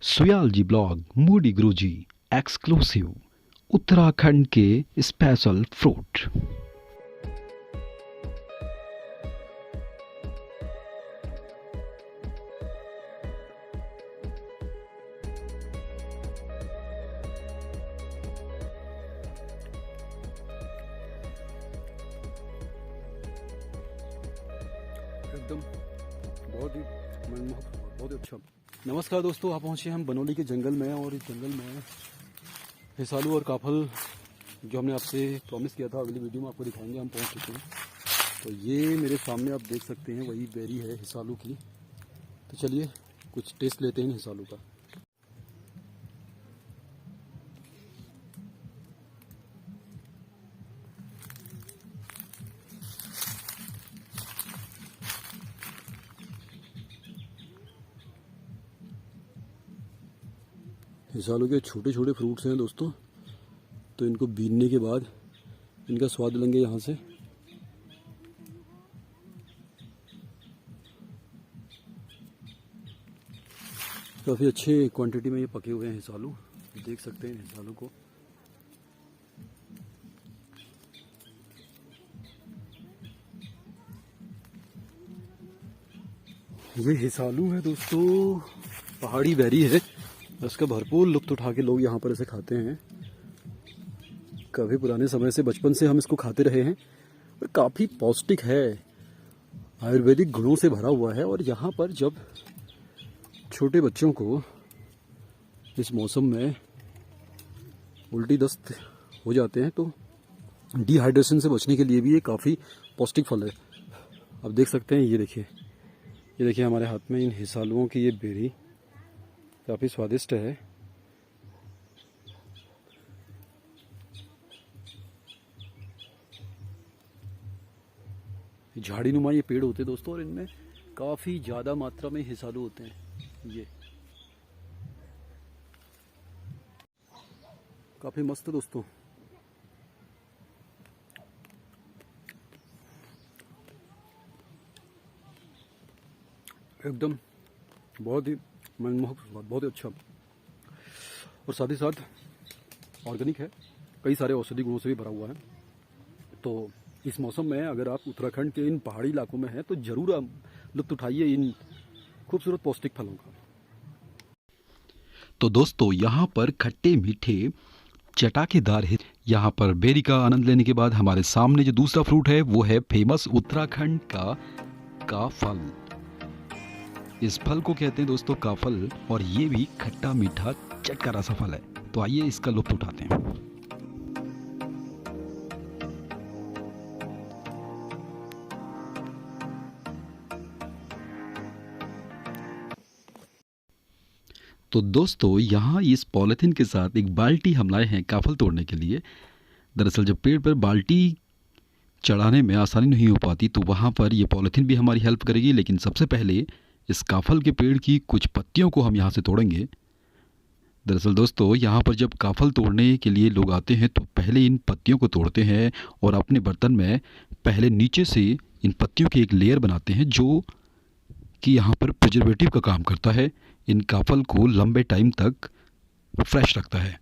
सुयालजी blog Moody गुरुजी exclusive Uttarakhand के special fruit. एकदम बहुत ही मनमोहक, बहुत ही अच्छा। नमस्कार दोस्तों, आप पहुंचे हम बनौली के जंगल में, और इस जंगल में हिसालू और काफल जो हमने आपसे प्रॉमिस किया था अगली वीडियो में आपको दिखाएंगे, हम पहुंच चुके हैं। तो ये मेरे सामने आप देख सकते हैं, वही बेरी है हिसालू की। तो चलिए कुछ टेस्ट लेते हैं हिसालू का। हिसालू के छोटे छोटे फ्रूट्स हैं दोस्तों, तो इनको बीनने के बाद इनका स्वाद लेंगे यहाँ से। काफ़ी अच्छे क्वांटिटी में ये पके हुए हैं हिसालू, देख सकते हैं हिसालू को। ये हिसालू है दोस्तों, पहाड़ी बेरी है, उसका भरपूर लुत्फ उठा के लोग यहाँ पर इसे खाते हैं। काफ़ी पुराने समय से, बचपन से हम इसको खाते रहे हैं, और काफ़ी पौष्टिक है, आयुर्वेदिक गुणों से भरा हुआ है। और यहाँ पर जब छोटे बच्चों को इस मौसम में उल्टी दस्त हो जाते हैं, तो डिहाइड्रेशन से बचने के लिए भी ये काफ़ी पौष्टिक फल है। आप देख सकते हैं, ये देखिए हमारे हाथ में इन हिसालुओं की ये बेरी काफ़ी स्वादिष्ट है। झाड़ी नुमा ये पेड़ होते हैं दोस्तों, और इनमें काफ़ी ज़्यादा मात्रा में हिसालू होते हैं। ये काफ़ी मस्त है दोस्तों। एकदम बहुत ही मनमोहक स्वाद, बहुत ही अच्छा, और साथ ही साथ ऑर्गेनिक है, कई सारे औषधि गुणों से भी भरा हुआ है। तो इस मौसम में अगर आप उत्तराखंड के इन पहाड़ी इलाकों में हैं, तो ज़रूर आप लुत्फ उठाइए इन खूबसूरत पौष्टिक फलों का। तो दोस्तों, यहाँ पर खट्टे मीठे चटाकेदार है। यहाँ पर बेरी का आनंद लेने के बाद हमारे सामने जो दूसरा फ्रूट है वो है फेमस उत्तराखंड का काफल। इस फल को कहते हैं दोस्तों काफल, और ये भी खट्टा मीठा चटकारा सा फल है। तो आइए इसका लुत्फ उठाते हैं। तो दोस्तों, यहाँ इस पॉलिथीन के साथ एक बाल्टी हम लाए हैं काफल तोड़ने के लिए। दरअसल जब पेड़ पर बाल्टी चढ़ाने में आसानी नहीं हो पाती, तो वहाँ पर ये पॉलिथीन भी हमारी हेल्प करेगी। लेकिन सबसे पहले इस काफल के पेड़ की कुछ पत्तियों को हम यहाँ से तोड़ेंगे। दरअसल दोस्तों, यहाँ पर जब काफल तोड़ने के लिए लोग आते हैं, तो पहले इन पत्तियों को तोड़ते हैं और अपने बर्तन में पहले नीचे से इन पत्तियों की एक लेयर बनाते हैं, जो कि यहाँ पर प्रिजर्वेटिव का काम करता है। इन काफल को लंबे टाइम तक फ्रेश रखता है।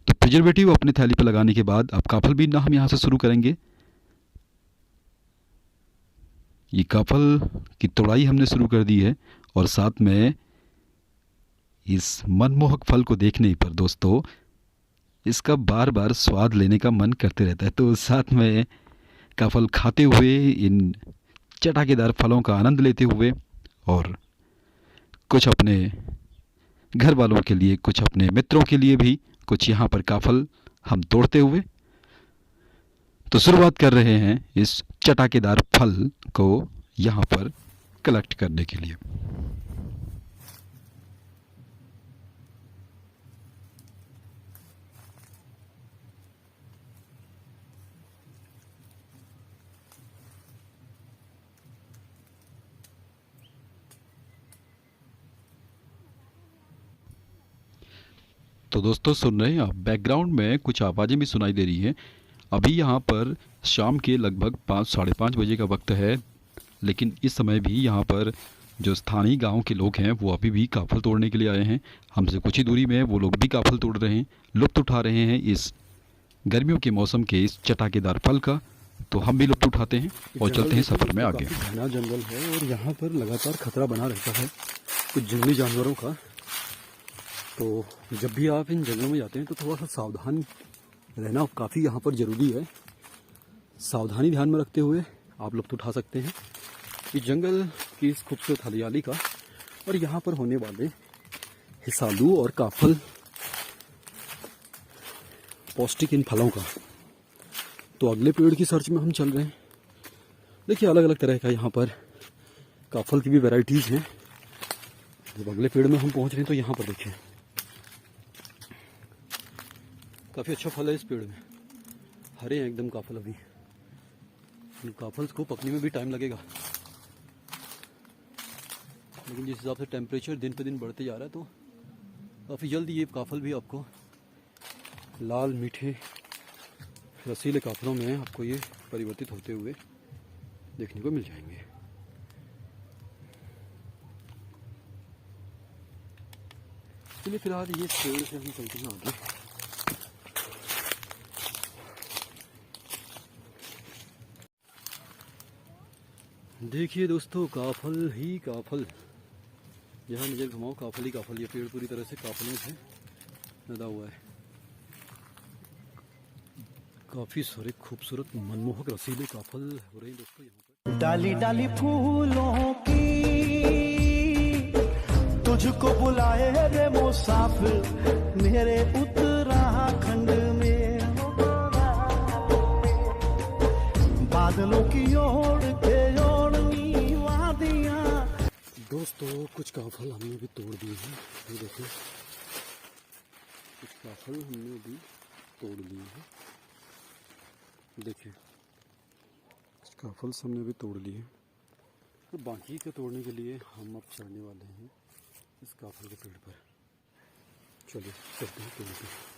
तो प्रिजर्वेटिव अपने थैली पर लगाने के बाद अब काफल बीनना हम यहाँ से शुरू करेंगे। ये काफल की तोड़ाई हमने शुरू कर दी है, और साथ में इस मनमोहक फल को देखने पर दोस्तों इसका बार बार स्वाद लेने का मन करते रहता है। तो साथ में काफल खाते हुए, इन चटाकेदार फलों का आनंद लेते हुए, और कुछ अपने घर वालों के लिए, कुछ अपने मित्रों के लिए भी कुछ यहाँ पर काफल हम तोड़ते हुए तो शुरुआत कर रहे हैं इस चटाकेदार फल को यहाँ पर कलेक्ट करने के लिए। तो दोस्तों, सुन रहे हैं आप, बैकग्राउंड में कुछ आवाज़ें भी सुनाई दे रही हैं। अभी यहाँ पर शाम के लगभग 5 साढ़े 5 बजे का वक्त है, लेकिन इस समय भी यहाँ पर जो स्थानीय गांव के लोग हैं वो अभी भी काफल तोड़ने के लिए आए हैं। हमसे कुछ ही दूरी में है, वो लोग भी काफल तोड़ रहे हैं, लुत्फ़ उठा रहे हैं इस गर्मियों के मौसम के इस चटाकेदार फल का। तो हम भी लुत्फ़ उठाते हैं और चलते हैं सफ़र में आगे। काफ़ी घना जंगल है और यहाँ पर लगातार खतरा बना रहता है कुछ जंगली जानवरों का। तो जब भी आप इन जंगलों में जाते हैं तो थोड़ा सा सावधान रहना काफ़ी यहाँ पर ज़रूरी है। सावधानी ध्यान में रखते हुए आप लुत्फ़ उठा सकते हैं इस जंगल की इस खूबसूरत हरियाली का और यहाँ पर होने वाले हिसालू और काफल पौष्टिक इन फलों का। तो अगले पेड़ की सर्च में हम चल रहे हैं। देखिए अलग अलग तरह का यहाँ पर काफल की भी वैरायटीज़ हैं। जब अगले पेड़ में हम पहुँच रहे हैं तो यहाँ पर देखिए काफ़ी अच्छा फल है इस पेड़ में। हरे हैं एकदम काफल। अभी इन काफल्स को पकने में भी टाइम लगेगा, लेकिन जिस हिसाब से टेम्परेचर दिन पे दिन बढ़ते जा रहा है तो काफ़ी जल्द ये काफल भी आपको लाल मीठे रसीले काफलों में आपको ये परिवर्तित होते हुए देखने को मिल जाएंगे। चलिए फिलहाल ये पेड़ से हम चलते हैं आगे। देखिए दोस्तों काफल ही काफल, जहाँ नजर घुमाओ काफल ही काफल। ये पेड़ पूरी तरह से काफलों से लदा हुआ है। काफी सारे खूबसूरत मनमोहक रसीले काफल हो रहे हैं दोस्तों यहाँ पर। डाली डाली फूलों की तुझको बुलाए रे मुसाफिर मेरे उत्तराखंड में। बादलों की ओर के ओढ़नी वादियां। दोस्तों कुछ काफल हमने भी तोड़ दिए हैं, ये देखिए कुछ काफल हमने भी तोड़ लिए हैं। देखिए कुछ काफल्स हमने भी तोड़ लिए, तो बाकी के तोड़ने के लिए हम अब चढ़ने वाले हैं इस काफल के पेड़ पर। चलिए चलते हैं तोड़ते हैं।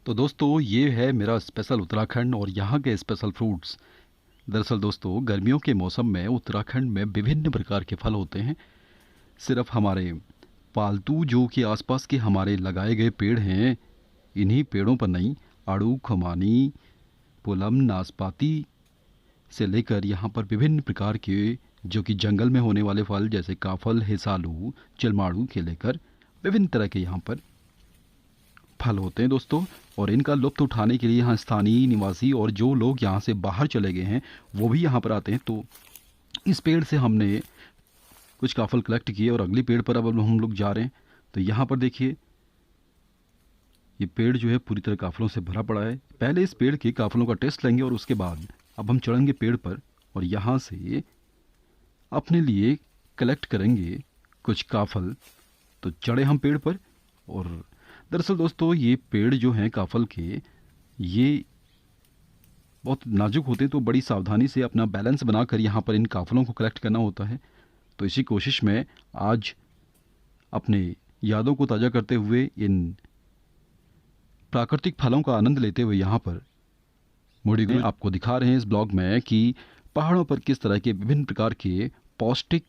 तो दोस्तों ये है मेरा स्पेशल उत्तराखंड और यहाँ के स्पेशल फ्रूट्स। दरअसल दोस्तों गर्मियों के मौसम में उत्तराखंड में विभिन्न प्रकार के फल होते हैं। सिर्फ हमारे पालतू जो कि आसपास के हमारे लगाए गए पेड़ हैं, इन्हीं पेड़ों पर नहीं, आड़ू, खुमानी, पुलम, नाशपाती से लेकर यहाँ पर विभिन्न प्रकार के जो कि जंगल में होने वाले फल जैसे काफल, हिसालू, चिलमाड़ू के लेकर विभिन्न तरह के यहाँ पर फल होते हैं दोस्तों। और इनका लुत्फ़ उठाने के लिए यहाँ स्थानीय निवासी और जो लोग यहाँ से बाहर चले गए हैं वो भी यहाँ पर आते हैं। तो इस पेड़ से हमने कुछ काफल कलेक्ट किए और अगली पेड़ पर अब हम लोग जा रहे हैं। तो यहाँ पर देखिए ये पेड़ जो है पूरी तरह काफलों से भरा पड़ा है। पहले इस पेड़ के काफलों का टेस्ट लेंगे और उसके बाद अब हम चढ़ेंगे पेड़ पर और यहाँ से अपने लिए कलेक्ट करेंगे कुछ काफल। तो चढ़े हम पेड़ पर। और दरअसल दोस्तों ये पेड़ जो हैं काफल के, ये बहुत नाजुक होते हैं, तो बड़ी सावधानी से अपना बैलेंस बनाकर यहाँ पर इन काफलों को कलेक्ट करना होता है। तो इसी कोशिश में आज अपने यादों को ताज़ा करते हुए इन प्राकृतिक फलों का आनंद लेते हुए यहाँ पर मोड़ी में आपको दिखा रहे हैं इस ब्लॉग में कि पहाड़ों पर किस तरह के विभिन्न प्रकार के पौष्टिक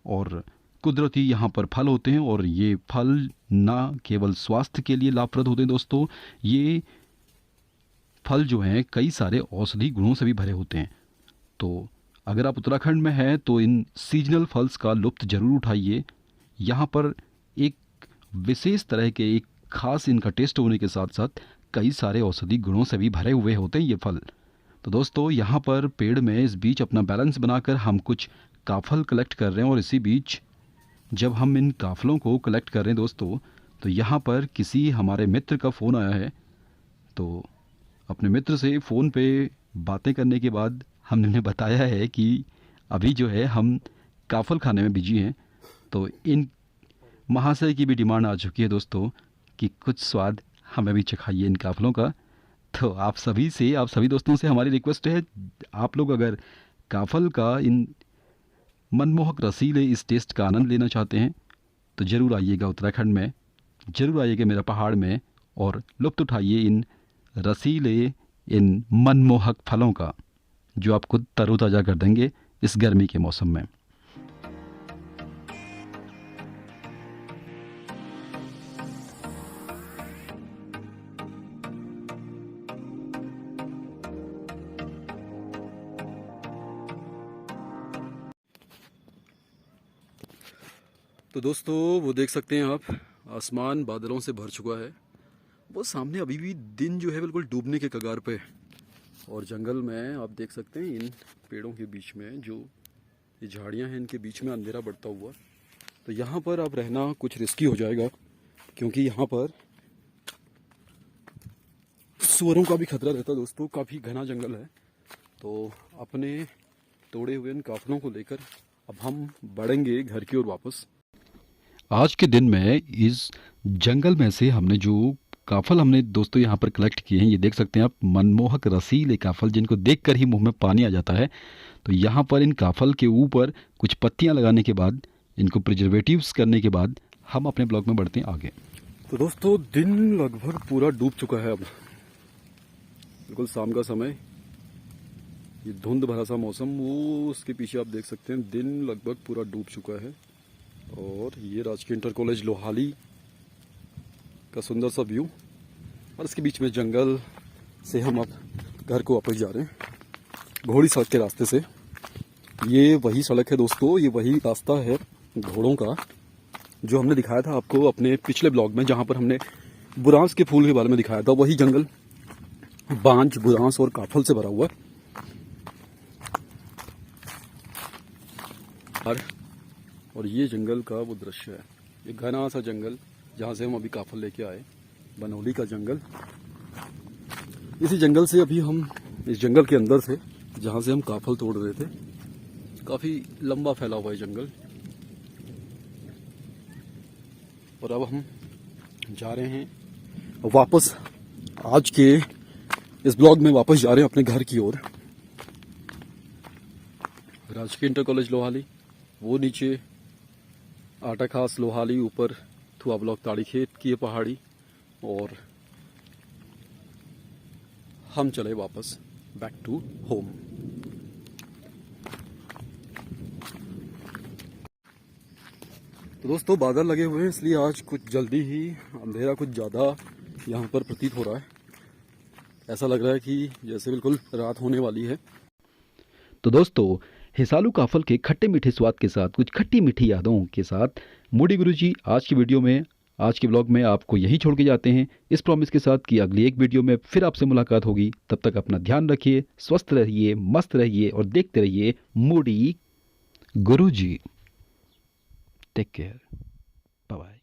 और कुदरती यहाँ पर फल होते हैं। और ये फल ना केवल स्वास्थ्य के लिए लाभप्रद होते हैं दोस्तों, ये फल जो हैं कई सारे औषधि गुणों से भी भरे होते हैं। तो अगर आप उत्तराखंड में हैं तो इन सीजनल फल्स का लुत्फ़ ज़रूर उठाइए। यहाँ पर एक विशेष तरह के एक खास इनका टेस्ट होने के साथ साथ कई सारे औषधि गुणों से भी भरे हुए होते हैं ये फल। तो दोस्तों यहाँ पर पेड़ में इस बीच अपना बैलेंस बनाकर हम कुछ काफल कलेक्ट कर रहे हैं। और इसी बीच जब हम इन काफलों को कलेक्ट कर रहे हैं दोस्तों, तो यहाँ पर किसी हमारे मित्र का फ़ोन आया है। तो अपने मित्र से फ़ोन पे बातें करने के बाद हमने उन्हें बताया है कि अभी जो है हम काफल खाने में बिजी हैं। तो इन महाशय की भी डिमांड आ चुकी है दोस्तों कि कुछ स्वाद हमें भी चखाइए इन काफलों का। तो आप सभी दोस्तों से हमारी रिक्वेस्ट है, आप लोग अगर काफल का इन मनमोहक रसीले इस टेस्ट का आनंद लेना चाहते हैं तो ज़रूर आइएगा उत्तराखंड में, ज़रूर आइएगा मेरा पहाड़ में और लुत्फ़ उठाइए इन रसीले, इन मनमोहक फलों का जो आपको तरोताज़ा कर देंगे इस गर्मी के मौसम में। तो दोस्तों वो देख सकते हैं आप, आसमान बादलों से भर चुका है। वो सामने अभी भी दिन जो है बिल्कुल डूबने के कगार पे, और जंगल में आप देख सकते हैं इन पेड़ों के बीच में जो ये झाड़ियां हैं इनके बीच में अंधेरा बढ़ता हुआ। तो यहाँ पर आप रहना कुछ रिस्की हो जाएगा, क्योंकि यहाँ पर सुअरों का भी खतरा रहता है दोस्तों। काफ़ी घना जंगल है। तो अपने तोड़े हुए इन काफलों को लेकर अब हम बढ़ेंगे घर की ओर वापस। आज के दिन में इस जंगल में से हमने जो काफल हमने दोस्तों यहाँ पर कलेक्ट किए हैं, ये देख सकते हैं आप, मनमोहक रसीले काफल जिनको देखकर ही मुंह में पानी आ जाता है। तो यहाँ पर इन काफल के ऊपर कुछ पत्तियाँ लगाने के बाद, इनको प्रिजर्वेटिव्स करने के बाद हम अपने ब्लॉग में बढ़ते हैं आगे। तो दोस्तों दिन लगभग पूरा डूब चुका है, अब बिल्कुल शाम का समय, ये धुंध भरा सा मौसम, वो उसके पीछे आप देख सकते हैं दिन लगभग पूरा डूब चुका है। और ये राजकीय इंटर कॉलेज लोहाली का सुंदर सा व्यू, और इसके बीच में जंगल से हम अब घर को वापस जा रहे हैं घोड़ी सड़क के रास्ते से। ये वही सड़क है दोस्तों, ये वही रास्ता है घोड़ों का जो हमने दिखाया था आपको अपने पिछले ब्लॉग में, जहाँ पर हमने बुरांस के फूल के बारे में दिखाया था। वही जंगल बांज, बुरांस और काफल से भरा हुआ है। और ये जंगल का वो दृश्य है, ये घना सा जंगल जहाँ से हम अभी काफल लेके आए, बनौली का जंगल। इसी जंगल से अभी हम इस जंगल के अंदर थे जहाँ से हम काफल तोड़ रहे थे। काफी लंबा फैला हुआ है जंगल। और अब हम जा रहे हैं वापस, आज के इस ब्लॉग में वापस जा रहे हैं अपने घर की ओर। राजकीय इंटर कॉलेज लोहाली, वो नीचे आटा खास लोहाली, ऊपर थुआ ब्लॉक ताड़ी खेत की ये पहाड़ी, और हम चले वापस बैक टू होम। तो दोस्तों बादल लगे हुए हैं, इसलिए आज कुछ जल्दी ही अंधेरा कुछ ज़्यादा यहाँ पर प्रतीत हो रहा है। ऐसा लग रहा है कि जैसे बिल्कुल रात होने वाली है। तो दोस्तों हिसालू काफल के खट्टे मीठे स्वाद के साथ, कुछ खट्टी मीठी यादों के साथ मूडी गुरुजी आज की वीडियो में, आज के ब्लॉग में आपको यहीं छोड़ के जाते हैं, इस प्रॉमिस के साथ कि अगली एक वीडियो में फिर आपसे मुलाकात होगी। तब तक अपना ध्यान रखिए, स्वस्थ रहिए, मस्त रहिए और देखते रहिए moody Guruji. Take care, bye bye.